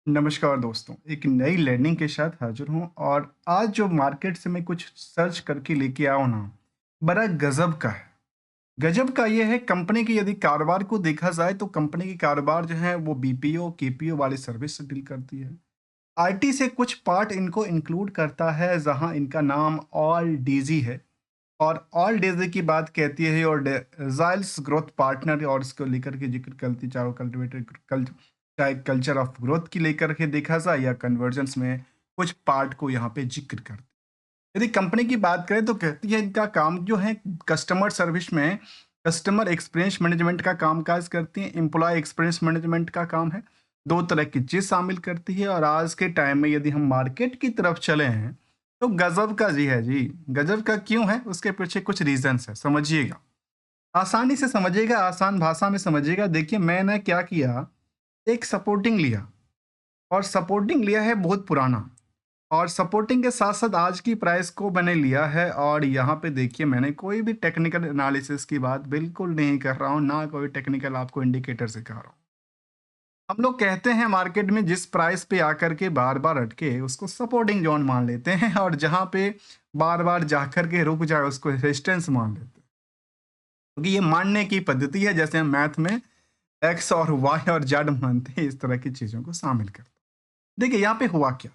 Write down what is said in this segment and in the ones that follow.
नमस्कार दोस्तों, एक नई लर्निंग के साथ हाजिर हूँ और आज जो मार्केट से मैं कुछ सर्च करके लेके आया हूँ ना, बड़ा गजब का है। गजब का ये है, कंपनी की यदि कारोबार को देखा जाए तो कंपनी की कारोबार जो है वो बीपीओ, केपीओ वाली सर्विस से डील करती है। आईटी से कुछ पार्ट इनको इंक्लूड करता है, जहाँ इनका नाम ऑल डीजी है। और ऑल डीजी की बात कहती है और जाइल्स ग्रोथ पार्टनर और इसको लेकर के जिक्र करती, चाहे कल्टिवेटेड चाहे कल्चर ऑफ ग्रोथ की लेकर के देखा जाए या कन्वर्जेंस में कुछ पार्ट को यहाँ पे जिक्र करती है। यदि कंपनी की बात करें तो कहती है इनका काम जो है कस्टमर सर्विस में कस्टमर एक्सपीरियंस मैनेजमेंट का काम काज करती है, एम्प्लॉय एक्सपीरियंस मैनेजमेंट का काम है। दो तरह की चीज शामिल करती है और आज के टाइम में यदि हम मार्केट की तरफ चले हैं तो गजब का जी है जी। गजब का क्यों है, उसके पीछे कुछ रीजंस है, समझिएगा। आसानी से समझिएगा, आसान भाषा में समझिएगा। देखिए मैंने क्या किया, एक सपोर्टिंग लिया और सपोर्टिंग लिया है बहुत पुराना, और सपोर्टिंग के साथ साथ आज की प्राइस को मैंने लिया है। और यहाँ पे देखिए मैंने कोई भी टेक्निकल एनालिसिस की बात बिल्कुल नहीं कर रहा हूँ, ना कोई टेक्निकल आपको इंडिकेटर सिखा रहा हूँ। हम लोग कहते हैं मार्केट में जिस प्राइस पे आकर के बार बार अटके उसको सपोर्टिंग जोन मान लेते हैं, और जहाँ पे बार बार जाकर के रुक जाए उसको रेजिस्टेंस मान लेते हैं। क्योंकि ये मानने की पद्धति है, जैसे हम मैथ में एक्स और वाई और जेड मानते हैं, इस तरह की चीजों को शामिल करते हैं। देखिए यहाँ पे हुआ क्या।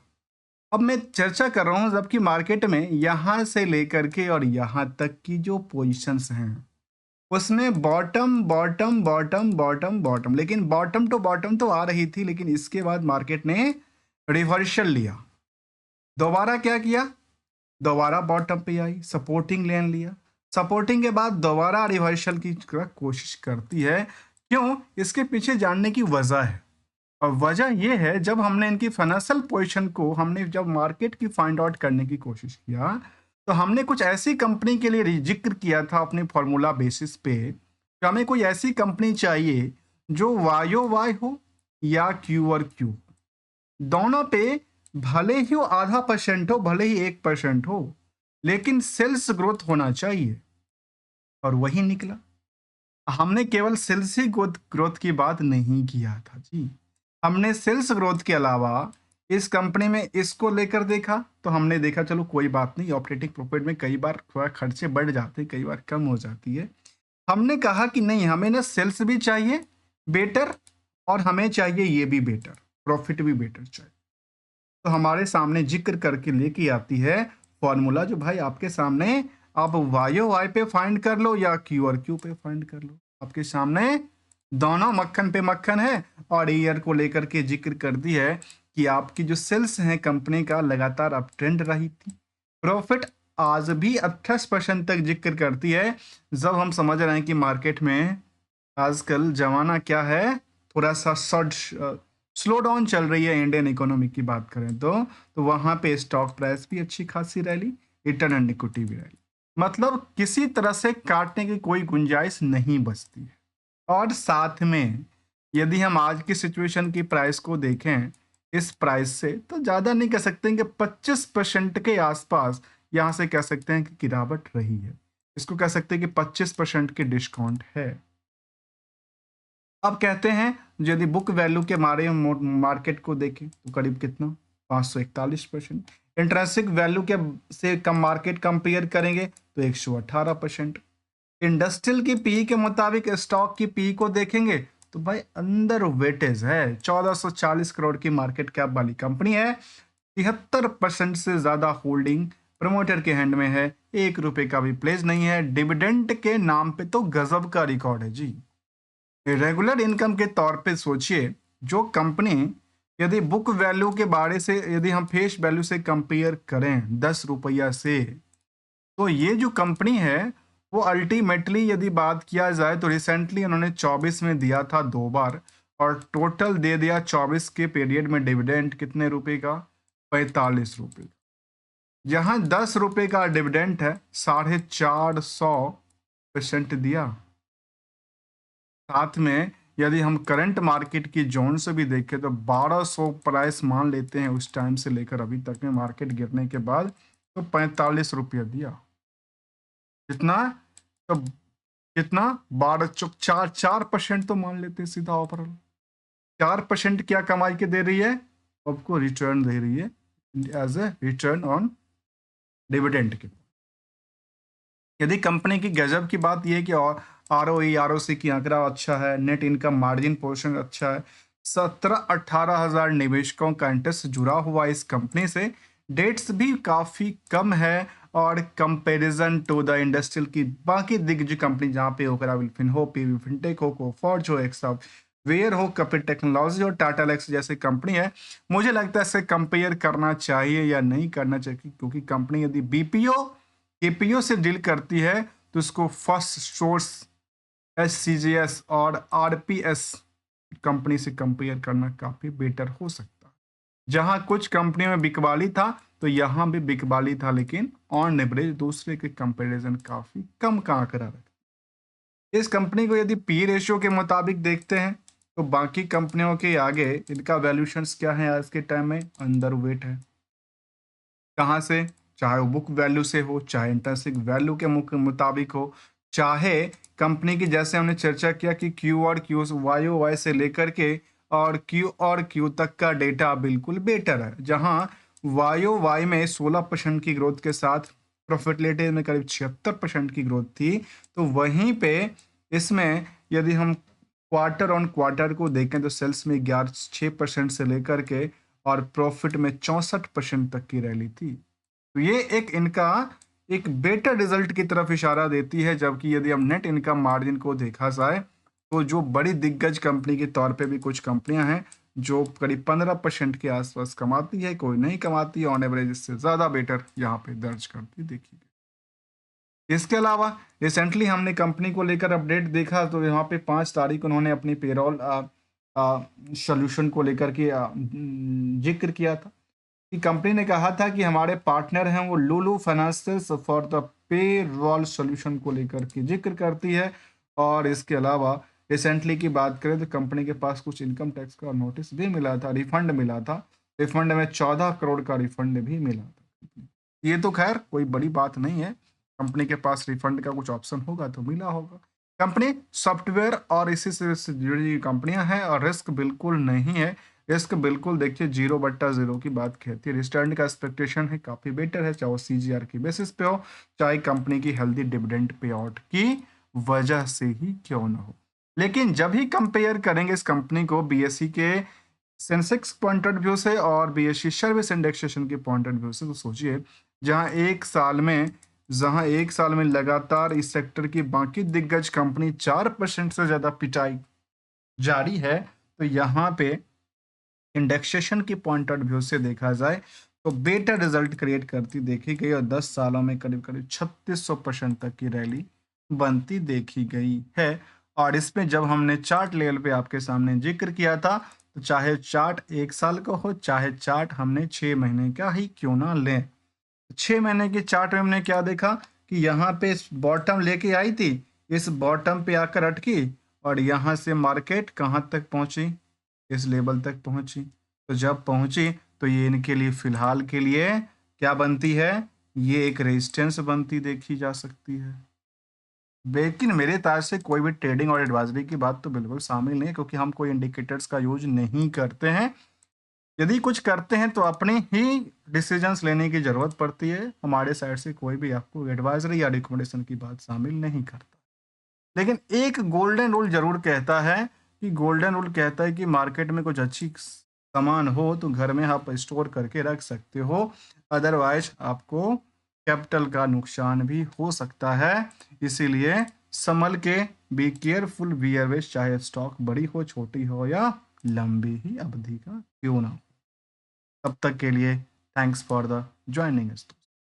अब मैं चर्चा कर रहा हूँ जबकि मार्केट में यहाँ से लेकर के और यहाँ तक की जो पोजीशंस हैं उसमें bottom bottom bottom bottom bottom, लेकिन बॉटम टू बॉटम तो आ रही थी, लेकिन इसके बाद मार्केट ने रिवर्सल लिया। दोबारा क्या किया, दोबारा बॉटम पे आई, सपोर्टिंग लेन लिया। सपोर्टिंग के बाद दोबारा रिवर्सल की कोशिश करती है। क्यों, इसके पीछे जानने की वजह है। और वजह यह है, जब हमने इनकी फाइनेंशियल पोजीशन को हमने जब मार्केट की फाइंड आउट करने की कोशिश किया तो हमने कुछ ऐसी कंपनी के लिए जिक्र किया था अपने फॉर्मूला बेसिस पे कि हमें कोई ऐसी कंपनी चाहिए जो वायो वाई हो या क्यू और क्यू, दोनों पे भले ही वो आधा परसेंट हो, भले ही 1% हो, लेकिन सेल्स ग्रोथ होना चाहिए। और वही निकला। हमने केवल सेल्स ही ग्रोथ ग्रोथ की बात नहीं किया था जी। हमने सेल्स ग्रोथ के अलावा इस कंपनी में इसको लेकर देखा तो हमने देखा चलो कोई बात नहीं, ऑपरेटिंग प्रॉफिट में कई बार थोड़ा खर्चे बढ़ जाते हैं, कई बार कम हो जाती है। हमने कहा कि नहीं, हमें ना सेल्स भी चाहिए बेटर और हमें चाहिए ये भी बेटर, प्रॉफिट भी बेटर चाहिए। तो हमारे सामने जिक्र करके लेके आती है फॉर्मूला, जो भाई आपके सामने, आप वायो वाई पे फाइंड कर लो या क्यू और क्यू पे फाइंड कर लो, आपके सामने दोनों मक्खन पे मक्खन है। और ईयर को लेकर के जिक्र कर दी है कि आपकी जो सेल्स हैं कंपनी का लगातार अप ट्रेंड रही थी। प्रॉफिट आज भी 28% तक जिक्र करती है। जब हम समझ रहे हैं कि मार्केट में आजकल जमाना क्या है, थोड़ा सा शॉर्ट स्लो डाउन चल रही है इंडियन इकोनॉमी की बात करें तो वहां पे स्टॉक प्राइस भी अच्छी खासी रैली, रिटर्न एंड इक्विटी भी रैली। मतलब किसी तरह से काटने की कोई गुंजाइश नहीं बचती है। और साथ में यदि हम आज की सिचुएशन की प्राइस को देखें, इस प्राइस से तो ज़्यादा नहीं कह सकते हैं कि 25% के आसपास यहाँ से कह सकते हैं कि गिरावट रही है। इसको कह सकते हैं कि 25% की डिस्काउंट है। अब कहते हैं यदि बुक वैल्यू के मारे मार्केट को देखें तो करीब कितना, 541%। इंट्रिंसिक वैल्यू के से कम मार्केट कंपेयर करेंगे तो 118%। इंडस्ट्रियल की पी के मुताबिक स्टॉक की पी को देखेंगे तो भाई अंडर वेटेज है, 1440 करोड़ की मार्केट कैप वाली कंपनी है। 73% से ज्यादा होल्डिंग प्रमोटर के हैंड में है, 1 रुपए का भी प्लेज नहीं है। डिविडेंड के नाम पे तो गजब का रिकॉर्ड है जी। रेगुलर इनकम के तौर पे सोचिए, जो कंपनी यदि बुक वैल्यू के बारे से यदि हम फेस वैल्यू से कंपेयर करें 10 रुपया से, तो ये जो कंपनी है वो अल्टीमेटली यदि बात किया जाए तो रिसेंटली उन्होंने 24 में दिया था 2 बार, और टोटल दे दिया 24 के पीरियड में डिविडेंड कितने रुपए का, 45 रुपए। जहां 10 रुपए का डिविडेंड है, 450% दिया। साथ में यदि हम करंट मार्केट की जोन से भी देखें तो 1200 प्राइस मान लेते हैं उस टाइम से लेकर अभी तक में मार्केट गिरने के बाद, तो 45 रुपया दिया। कितना, तो कितना, 12 4 4% तो मान लेते हैं सीधा ओवरऑल। 4% क्या कमाई के दे रही है, आपको रिटर्न दे रही है as a return on dividend के। यदि कंपनी की गजब की बात यह है कि ROE ROC की आंकड़ा अच्छा है, नेट इनकम मार्जिन पोर्शन अच्छा है, 17-18 हजार निवेशकों का इंटरेस्ट जुड़ा हुआ इस कंपनी से, डेट्स भी काफ़ी कम है, और कंपैरिजन टू द इंडस्ट्रियल की बाकी दिग्गज कंपनी जहाँ पे ओकरा विल्फिन हो, पीवी फिनटेक हो, कोफोर्ज हो, एक्सॉफ वेयर हो, कपिल टेक्नोलॉजी और टाटा एलेक्स जैसे कंपनी है, मुझे लगता है इससे कंपेयर करना चाहिए या नहीं करना चाहिए, क्योंकि कंपनी यदि BPO KPO से डील करती है तो उसको फर्स्ट सोर्स SCGS और RPS कंपनी से कंपेयर करना काफ़ी बेटर हो सकता है। जहां कुछ कंपनियों में बिकवाली था तो यहाँ भी बिकवाली था, लेकिन ऑन एवरेज दूसरे के कंपैरिजन काफ़ी कम का आंकड़ा रखा। इस कंपनी को यदि पी रेशियो के मुताबिक देखते हैं तो बाकी कंपनियों के आगे इनका वैल्यूशंस क्या है आज के टाइम में, अंडर वेट है। कहाँ से, चाहे वो बुक वैल्यू से हो, चाहे इंट्रिंसिक वैल्यू के मुताबिक हो, चाहे कंपनी की जैसे हमने चर्चा किया कि क्यू और क्यू YOY से लेकर के और क्यू तक का डेटा बिल्कुल बेटर है। जहां YOY में 16% की ग्रोथ के साथ प्रॉफिटेबिलिटी में करीब 76% की ग्रोथ थी, तो वहीं पे इसमें यदि हम क्वार्टर ऑन क्वार्टर को देखें तो सेल्स में 6% से लेकर के और प्रॉफिट में 64% तक की रैली थी। तो ये एक इनका एक बेटर रिजल्ट की तरफ इशारा देती है। जबकि यदि हम नेट इनकम मार्जिन को देखा जाए तो जो बड़ी दिग्गज कंपनी के तौर पे भी कुछ कंपनियां हैं जो करीब 15% के आसपास कमाती है, कोई नहीं कमाती है, ऑन एवरेज इससे ज़्यादा बेटर यहाँ पे दर्ज करती देखी गई। इसके अलावा रिसेंटली हमने कंपनी को लेकर अपडेट देखा तो यहाँ पे 5 तारीख उन्होंने अपनी पेरोल सोल्यूशन को लेकर के जिक्र किया था कि कंपनी ने कहा था कि हमारे पार्टनर हैं वो Lulu financials for the payroll solution को लेकर के जिक्र करती है। और इसके अलावा रिसेंटली की बात करें तो कंपनी के पास कुछ इनकम टैक्स का नोटिस भी मिला था, रिफंड मिला था। रिफंड में 14 करोड़ का रिफंड भी मिला था। ये तो खैर कोई बड़ी बात नहीं है, कंपनी के पास रिफंड का कुछ ऑप्शन होगा तो मिला होगा। कंपनी सॉफ्टवेयर और इसी से जुड़ी कंपनियां हैं और रिस्क बिल्कुल नहीं है। रिस्क बिल्कुल देखिए 0/0 की बात कहती है। रिटर्न का एक्सपेक्टेशन है काफ़ी बेटर है, चाहे वो CGR की बेसिस पे हो, चाहे कंपनी की हेल्दी डिविडेंड पे आउट की वजह से ही क्यों ना हो। लेकिन जब ही कंपेयर करेंगे इस कंपनी को BSE के सेंसेक्स पॉइंट ऑफ व्यू से और BSE सर्विस इंडेक्सेशन के पॉइंट ऑफ व्यू से, तो सोचिए जहां एक साल में लगातार इस सेक्टर की बाकी दिग्गज कंपनी 4% से ज़्यादा पिटाई जारी है, तो यहाँ पे इंडेक्सेशन की पॉइंट ऑफ व्यू से देखा जाए तो बेटर रिजल्ट क्रिएट करती देखी गई और 10 सालों में करीब करीब 3600% तक की रैली बनती देखी गई है। और इसमें जब हमने चार्ट लेवल पे आपके सामने जिक्र किया था तो चाहे चार्ट 1 साल का हो, चाहे चार्ट हमने 6 महीने का ही क्यों ना लें, 6 महीने के चार्ट में हमने क्या देखा कि यहाँ पे बॉटम लेके आई थी, इस बॉटम पे आकर अटकी और यहाँ से मार्केट कहाँ तक पहुँची, इस लेवल तक पहुँची। तो जब पहुँची तो ये इनके लिए फिलहाल के लिए क्या बनती है, ये एक रेजिस्टेंस बनती देखी जा सकती है। लेकिन मेरे तार से कोई भी ट्रेडिंग और एडवाइजरी की बात तो बिल्कुल शामिल नहीं है, क्योंकि हम कोई इंडिकेटर्स का यूज नहीं करते हैं। यदि कुछ करते हैं तो अपने ही डिसीजंस लेने की ज़रूरत पड़ती है। हमारे साइड से कोई भी आपको एडवाइजरी या रिकमेंडेशन की बात शामिल नहीं करता। लेकिन एक गोल्डन रूल जरूर कहता है कि मार्केट में कुछ अच्छी सामान हो तो घर में आप स्टोर करके रख सकते हो, अदरवाइज आपको कैपिटल का नुकसान भी हो सकता है। इसीलिए संभल के बी केयरफुल, बी अवेयर, चाहे स्टॉक बड़ी हो, छोटी हो या लंबी ही अवधि का क्यों ना हो। तब तक के लिए thanks for the joining us.